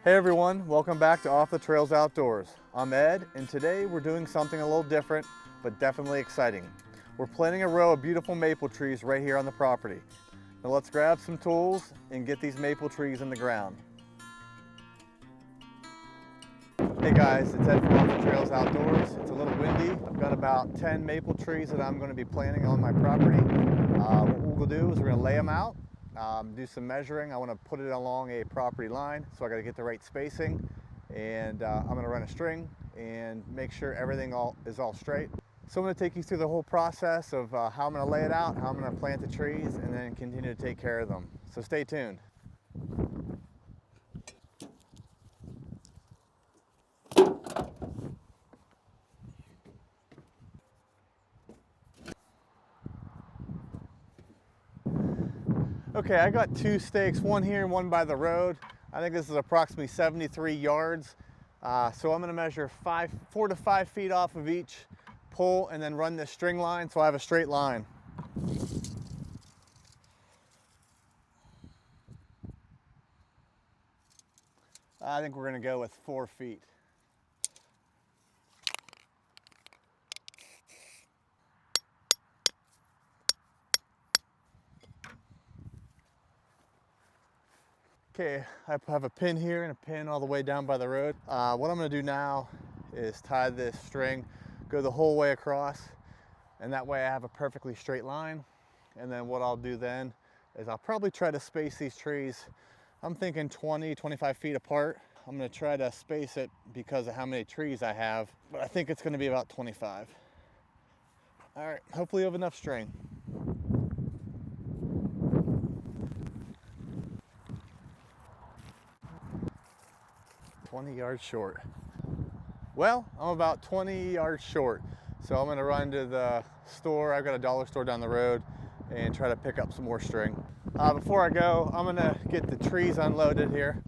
Hey everyone, welcome back to Off the Trails Outdoors. I'm Ed, and today we're doing something a little different, but definitely exciting. We're planting a row of beautiful maple trees right here on the property. Now let's grab some tools and get these maple trees in the ground. Hey guys, it's Ed from Off the Trails Outdoors. It's a little windy. I've got about 10 maple trees that I'm going to be planting on my property. What we'll do is we're going to lay them out. Do some measuring. I want to put it along a property line, so I got to get the right spacing, and I'm going to run a string and make sure everything is all straight. So I'm going to take you through the whole process of how I'm going to lay it out, how I'm going to plant the trees, and then continue to take care of them. So stay tuned. Okay, I got two stakes, one here and one by the road. I think this is approximately 73 yards. So I'm gonna measure 4 to 5 feet off of each pole and then run this string line so I have a straight line. I think we're gonna go with 4 feet. Okay, I have a pin here and a pin all the way down by the road. What I'm gonna do now is tie this string, go the whole way across, and that way I have a perfectly straight line. And then what I'll do then is I'll probably try to space these trees. I'm thinking 20, 25 feet apart. I'm gonna try to space it because of how many trees I have, but I think it's gonna be about 25. All right, hopefully you have enough string. 20 yards short. Well, I'm about 20 yards short. So I'm gonna run to the store. I've got a dollar store down the road and try to pick up some more string. Before I go, I'm gonna get the trees unloaded here.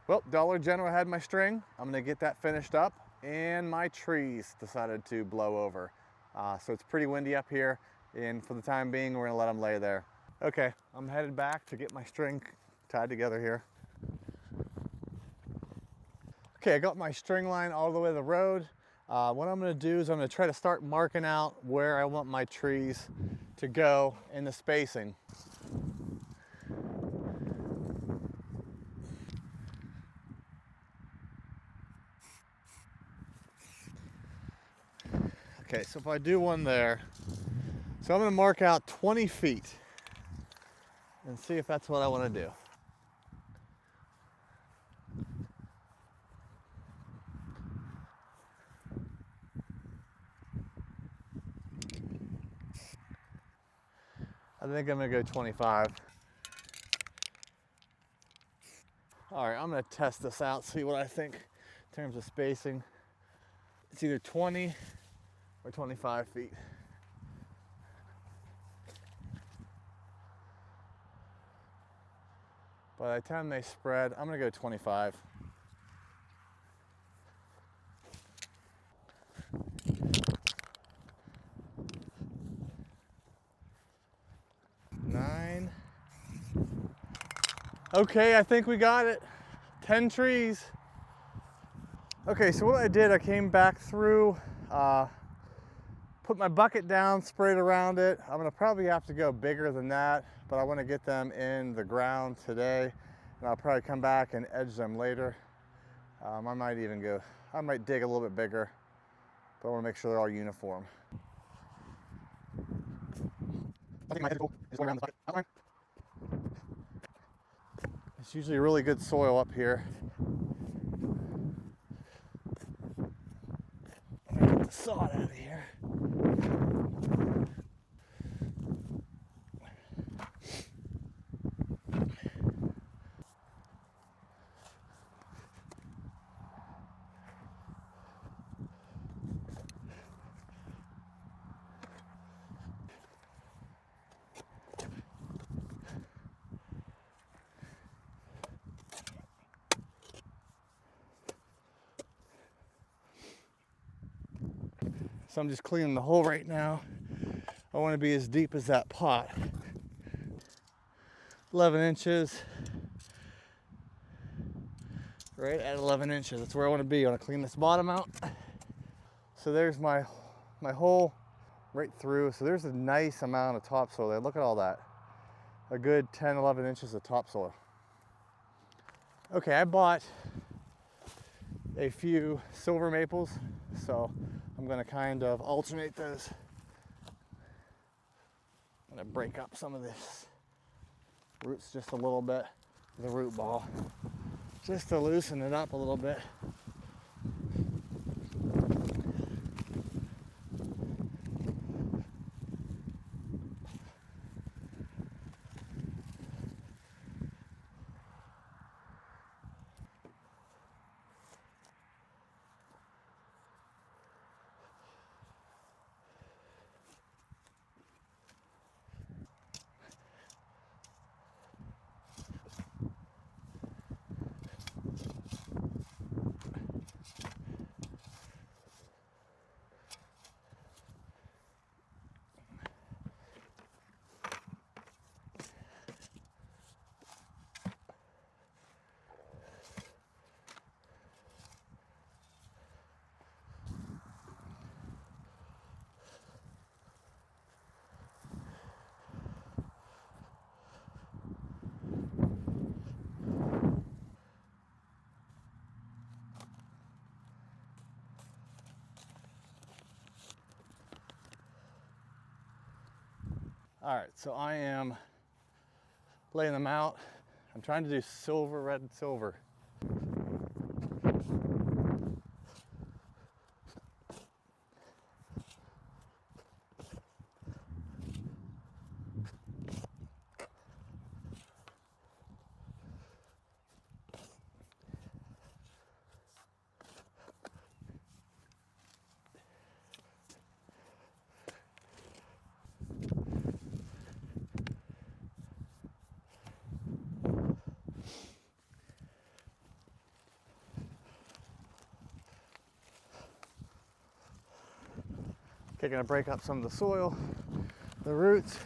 Well, Dollar General had my string. I'm gonna get that finished up, and my trees decided to blow over. So it's pretty windy up here, and for the time being, we're gonna let them lay there. Okay, I'm headed back to get my string tied together here. Okay, I got my string line all the way to the road. What I'm gonna do is I'm gonna try to start marking out where I want my trees to go in the spacing. Okay, so if I do one there, so I'm gonna mark out 20 feet and see if that's what I wanna do. I think I'm gonna go 25. All right, I'm gonna test this out, see what I think in terms of spacing. It's either 20 or 25 feet. By the time they spread, I'm gonna go 25. Nine. Okay, I think we got it. 10 trees. Okay, so what I did, I came back through, put my bucket down, sprayed around it. I'm gonna probably have to go bigger than that, but I wanna get them in the ground today, and I'll probably come back and edge them later. I might dig a little bit bigger, but I wanna make sure they're all uniform. I think my edge goal is going around the bucket outline. It's usually really good soil up here. I'm gonna get the sod out of here. So I'm just cleaning the hole right now. I want to be as deep as that pot. 11 inches. Right at 11 inches. That's where I want to be. I want to clean this bottom out. So there's my hole right through. So there's a nice amount of topsoil there. Look at all that. A good 10, 11 inches of topsoil. Okay, I bought a few silver maples, so I'm going to kind of alternate those. I'm going to break up some of this roots just a little bit, the root ball, just to loosen it up a little bit. All right, so I am laying them out. I'm trying to do silver, red, and silver. Okay, gonna break up some of the soil, the roots.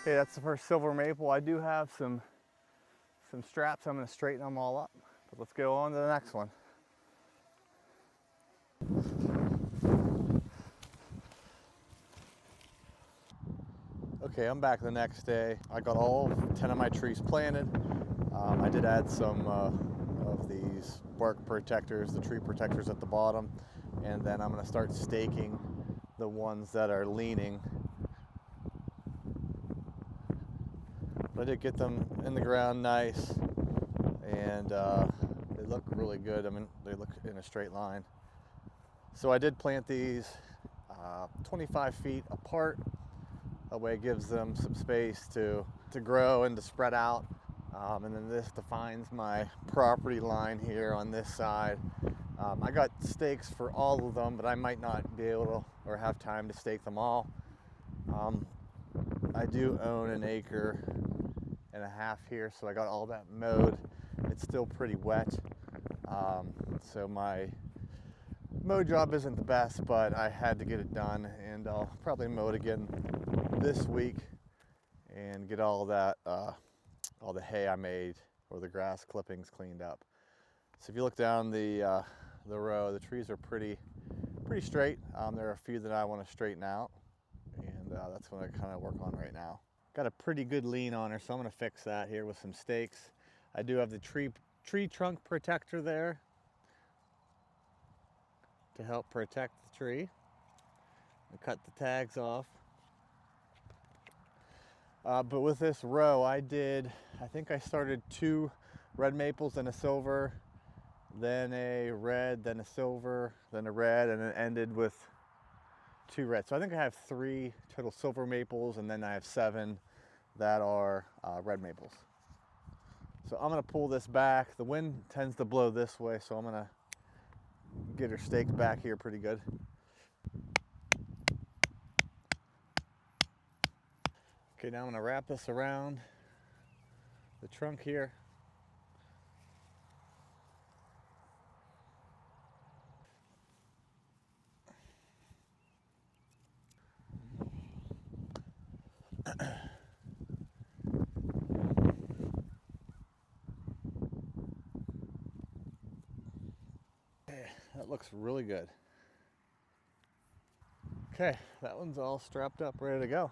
Okay, that's the first silver maple. I do have some straps. I'm going to straighten them all up. But let's go on to the next one. Okay, I'm back the next day. I got all 10 of my trees planted. I did add some of these bark protectors, the tree protectors at the bottom, and then I'm going to start staking the ones that are leaning. I did get them in the ground nice, and they look really good. I mean, they look in a straight line. So I did plant these 25 feet apart. That way it gives them some space to grow and to spread out. And then this defines my property line here on this side. I got stakes for all of them, but I might not be able to or have time to stake them all. I do own an acre and a half here, so I got all that mowed. It's still pretty wet, so my mow job isn't the best, but I had to get it done, and I'll probably mow it again this week and get all that all the hay I made or the grass clippings cleaned up. So if you look down the row, the trees are pretty straight. There are a few that I want to straighten out, and that's what I kind of work on right now. Got a pretty good lean on her, so I'm going to fix that here with some stakes. I do have the tree trunk protector there to help protect the tree. I cut the tags off. But with this row, I think I started 2 red maples and a silver, then a red, then a silver, then a red, and it ended with 2 reds. So I think I have 3 total silver maples, and then I have 7 that are red maples. So I'm gonna pull this back. The wind tends to blow this way, so I'm gonna get her staked back here pretty good. Okay, now I'm gonna wrap this around the trunk here. That looks really good. Okay, that one's all strapped up, ready to go.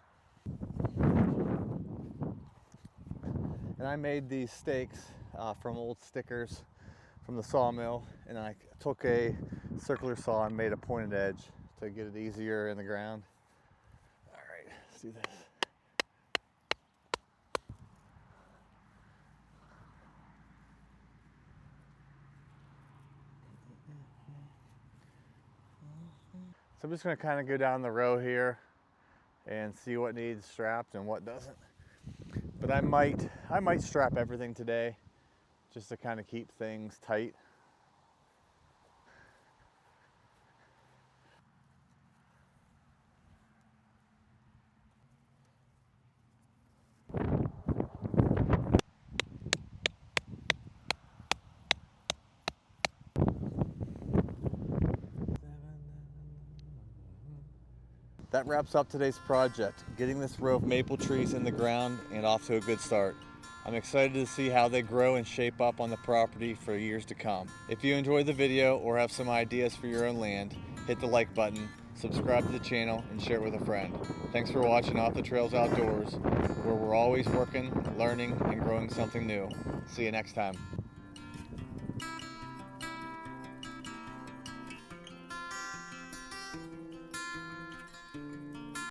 And I made these stakes from old stickers from the sawmill, and I took a circular saw and made a pointed edge to get it easier in the ground. All right, let's do this. So I'm just going to kind of go down the row here and see what needs strapped and what doesn't. But I might strap everything today just to kind of keep things tight. That wraps up today's project, getting this row of maple trees in the ground and off to a good start. I'm excited to see how they grow and shape up on the property for years to come. If you enjoyed the video or have some ideas for your own land, hit the like button, subscribe to the channel, and share it with a friend. Thanks for watching Off the Trails Outdoors, where we're always working, learning, and growing something new. See you next time.